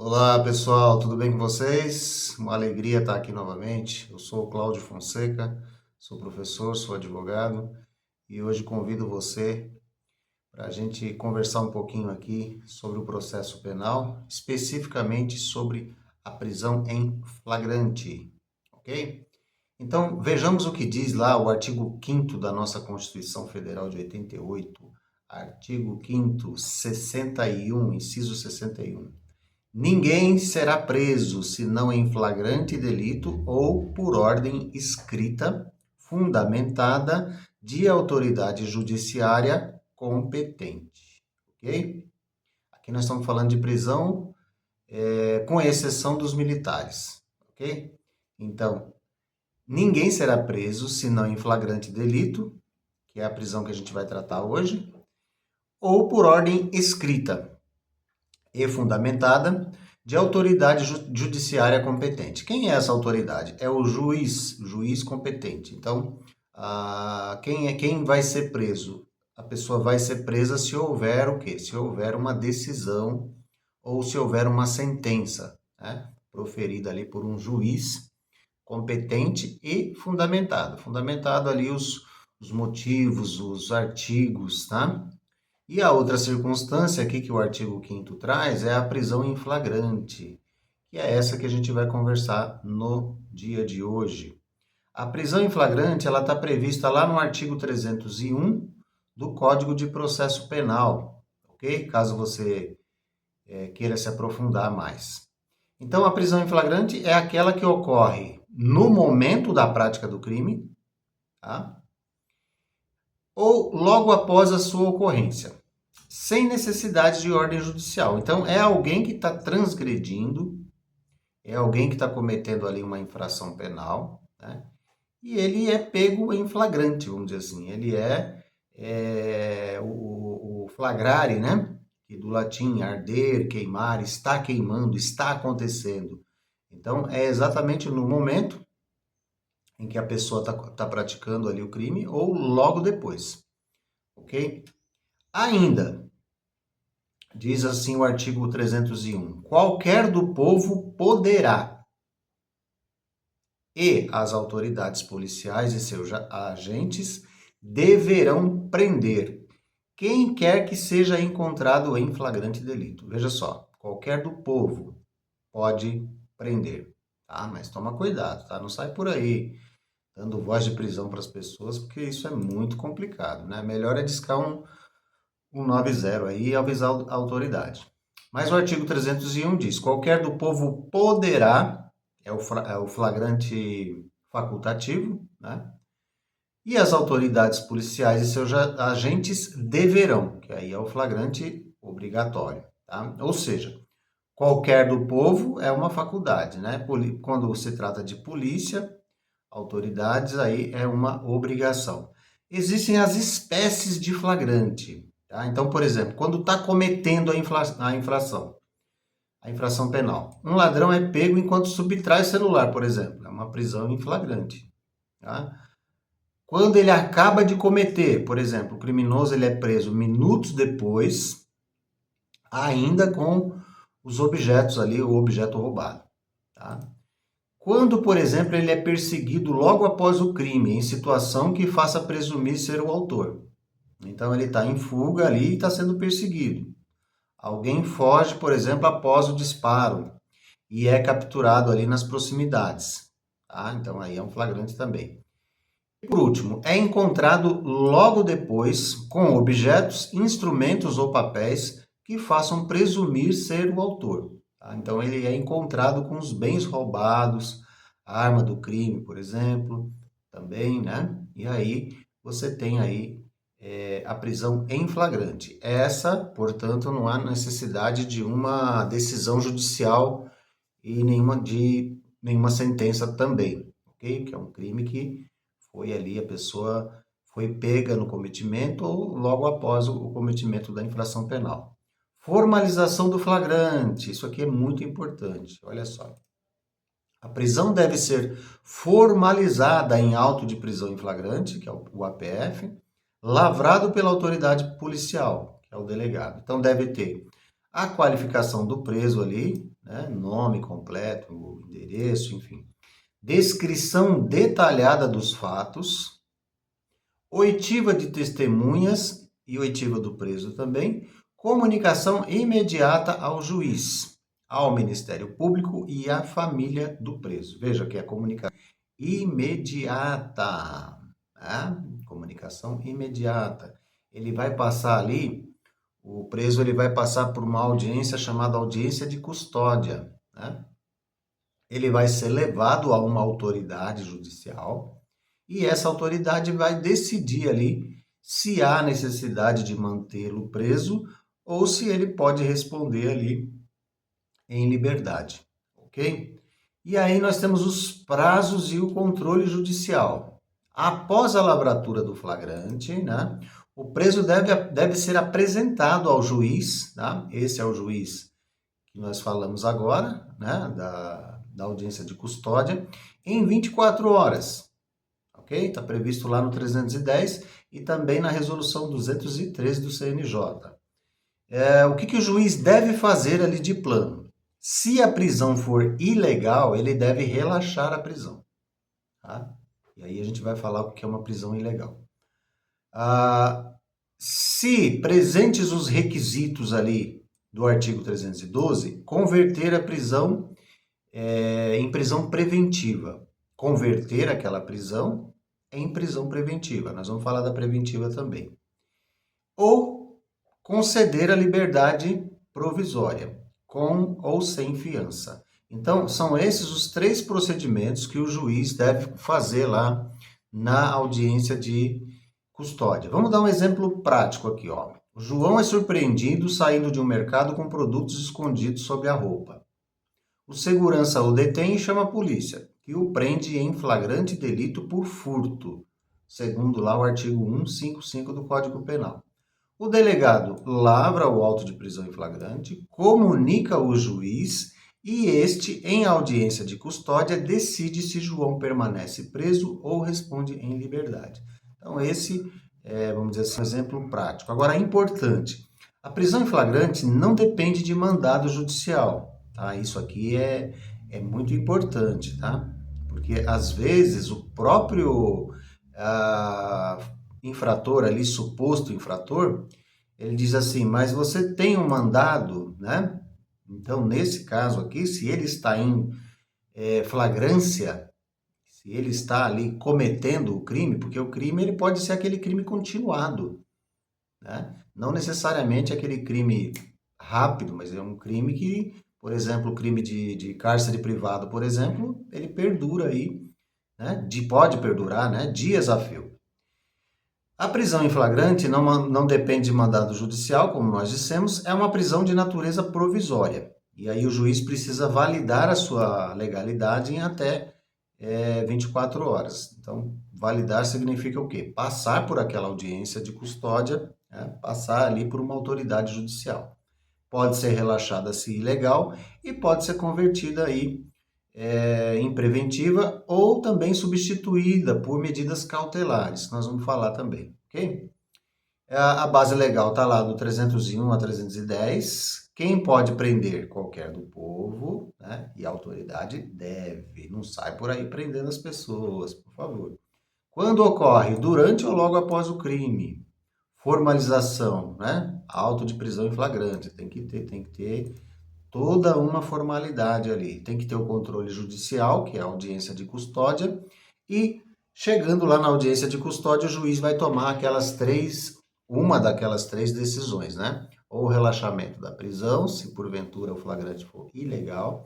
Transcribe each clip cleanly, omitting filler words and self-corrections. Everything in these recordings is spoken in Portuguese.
Olá pessoal, tudo bem com vocês? Uma alegria estar aqui novamente. Eu sou o Cláudio Fonseca, sou professor, sou advogado e hoje convido você para a gente conversar um pouquinho aqui sobre o processo penal, especificamente sobre a prisão em flagrante, ok? Então vejamos o que diz lá o artigo 5º da nossa Constituição Federal de 88, artigo 5º, 61, inciso 61. Ninguém será preso senão em flagrante delito ou por ordem escrita, fundamentada de autoridade judiciária competente. Ok? Aqui nós estamos falando de prisão, com exceção dos militares. Ok? Então, ninguém será preso senão em flagrante delito, que é a prisão que a gente vai tratar hoje, ou por ordem escrita e fundamentada de autoridade judiciária competente. Quem é essa autoridade? É o juiz competente. Então, quem vai ser preso? A pessoa vai ser presa se houver o quê? Se houver uma decisão ou se houver uma sentença, né, proferida ali por um juiz competente e fundamentado. Fundamentado ali os motivos, os artigos, tá? E a outra circunstância aqui que o artigo 5º traz é a prisão em flagrante, que é essa que a gente vai conversar no dia de hoje. A prisão em flagrante, ela está prevista lá no artigo 301 do Código de Processo Penal, ok? Caso você queira se aprofundar mais. Então, a prisão em flagrante é aquela que ocorre no momento da prática do crime, tá? Ou logo após a sua ocorrência, sem necessidade de ordem judicial. Então, é alguém que está transgredindo, é alguém que está cometendo ali uma infração penal, né? E ele é pego em flagrante, vamos dizer assim. Ele é o flagrare, né? Que do latim arder, queimar, está queimando, está acontecendo. Então, é exatamente no momento em que a pessoa está praticando ali o crime ou logo depois, ok? Ainda, diz assim o artigo 301, qualquer do povo poderá, e as autoridades policiais e seus agentes deverão prender quem quer que seja encontrado em flagrante delito. Veja só, qualquer do povo pode prender, tá? Mas toma cuidado, tá? Não sai por aí dando voz de prisão para as pessoas, porque isso é muito complicado, né? Melhor é discar um 190 aí e avisar a autoridade. Mas o artigo 301 diz: qualquer do povo poderá, é o flagrante facultativo, né? E as autoridades policiais e seus agentes deverão, que aí é o flagrante obrigatório, tá? Ou seja, qualquer do povo é uma faculdade, né? Quando se trata de polícia, autoridades, aí é uma obrigação. Existem as espécies de flagrante, tá? Então, por exemplo, quando está cometendo a infração penal. Um ladrão é pego enquanto subtrai celular, por exemplo. É uma prisão em flagrante, tá? Quando ele acaba de cometer, por exemplo, o criminoso ele é preso minutos depois, ainda com os objetos ali, o objeto roubado, tá? Quando, por exemplo, ele é perseguido logo após o crime, em situação que faça presumir ser o autor. Então, ele está em fuga ali e está sendo perseguido. Alguém foge, por exemplo, após o disparo e é capturado ali nas proximidades. Tá? Então, aí é um flagrante também. E por último, é encontrado logo depois com objetos, instrumentos ou papéis que façam presumir ser o autor. Tá? Então, ele é encontrado com os bens roubados, a arma do crime, por exemplo, também, né? E aí você tem aí a prisão em flagrante. Essa, portanto, não há necessidade de uma decisão judicial e nenhuma sentença também, ok? Que é um crime que foi ali, a pessoa foi pega no cometimento ou logo após o cometimento da infração penal. Formalização do flagrante, isso aqui é muito importante, olha só. A prisão deve ser formalizada em auto de prisão em flagrante, que é o APF, lavrado pela autoridade policial, que é o delegado. Então deve ter a qualificação do preso ali, né? Nome completo, endereço, enfim. Descrição detalhada dos fatos, oitiva de testemunhas e oitiva do preso também, comunicação imediata ao juiz, ao Ministério Público e à família do preso. Veja que é comunicação imediata, tá? Comunicação imediata. Ele vai passar ali, o preso ele vai passar por uma audiência chamada audiência de custódia, né? Ele vai ser levado a uma autoridade judicial e essa autoridade vai decidir ali se há necessidade de mantê-lo preso ou se ele pode responder ali em liberdade, ok? E aí nós temos os prazos e o controle judicial. Após a lavratura do flagrante, né, o preso deve ser apresentado ao juiz, tá? Esse é o juiz que nós falamos agora, né, da audiência de custódia, em 24 horas, ok? Está previsto lá no 310 e também na resolução 213 do CNJ. O que o juiz deve fazer ali de plano? Se a prisão for ilegal, ele deve relaxar a prisão, tá? E aí a gente vai falar o que é uma prisão ilegal. Se presentes os requisitos ali do artigo 312, converter a prisão em prisão preventiva. Converter aquela prisão em prisão preventiva. Nós vamos falar da preventiva também. Ou conceder a liberdade provisória, com ou sem fiança. Então, são esses os 3 procedimentos que o juiz deve fazer lá na audiência de custódia. Vamos dar um exemplo prático aqui, ó. O João é surpreendido saindo de um mercado com produtos escondidos sob a roupa. O segurança o detém e chama a polícia, que o prende em flagrante delito por furto, segundo lá o artigo 155 do Código Penal. O delegado lavra o auto de prisão em flagrante, comunica ao juiz e este, em audiência de custódia, decide se João permanece preso ou responde em liberdade. Então, esse é, vamos dizer assim, um exemplo prático. Agora, é importante, a prisão em flagrante não depende de mandado judicial, tá? Isso aqui é muito importante, tá? Porque, às vezes, o próprio infrator ali, suposto infrator, ele diz assim, mas você tem um mandado, né? Então, nesse caso aqui, se ele está em flagrância, se ele está ali cometendo o crime, porque o crime ele pode ser aquele crime continuado, né? Não necessariamente aquele crime rápido, mas é um crime que, por exemplo, o crime de cárcere privado, por exemplo, ele perdura aí, né? Pode perdurar, né? Dias a fio. A prisão em flagrante não depende de mandado judicial, como nós dissemos, é uma prisão de natureza provisória. E aí o juiz precisa validar a sua legalidade em até 24 horas. Então, validar significa o quê? Passar por aquela audiência de custódia, né? Passar ali por uma autoridade judicial. Pode ser relaxada se ilegal e pode ser convertida aí em preventiva ou também substituída por medidas cautelares, nós vamos falar também, ok? A base legal está lá do 301 a 310. Quem pode prender? Qualquer do povo, né? E a autoridade deve. Não sai por aí prendendo as pessoas, por favor. Quando ocorre? Durante ou logo após o crime. Formalização, né? Auto de prisão em flagrante. Tem que ter toda uma formalidade ali. Tem que ter o controle judicial, que é a audiência de custódia, e chegando lá na audiência de custódia, o juiz vai tomar uma daquelas 3 decisões, né? Ou o relaxamento da prisão, se porventura o flagrante for ilegal,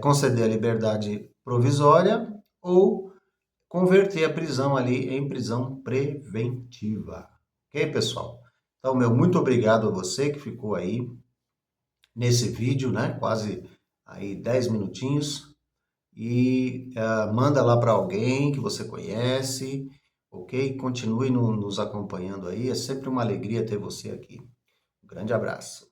conceder a liberdade provisória ou converter a prisão ali em prisão preventiva. Ok, pessoal? Então, muito obrigado a você que ficou aí nesse vídeo, né? Quase aí 10 minutinhos. E manda lá para alguém que você conhece, ok? Continue nos acompanhando aí, é sempre uma alegria ter você aqui. Um grande abraço.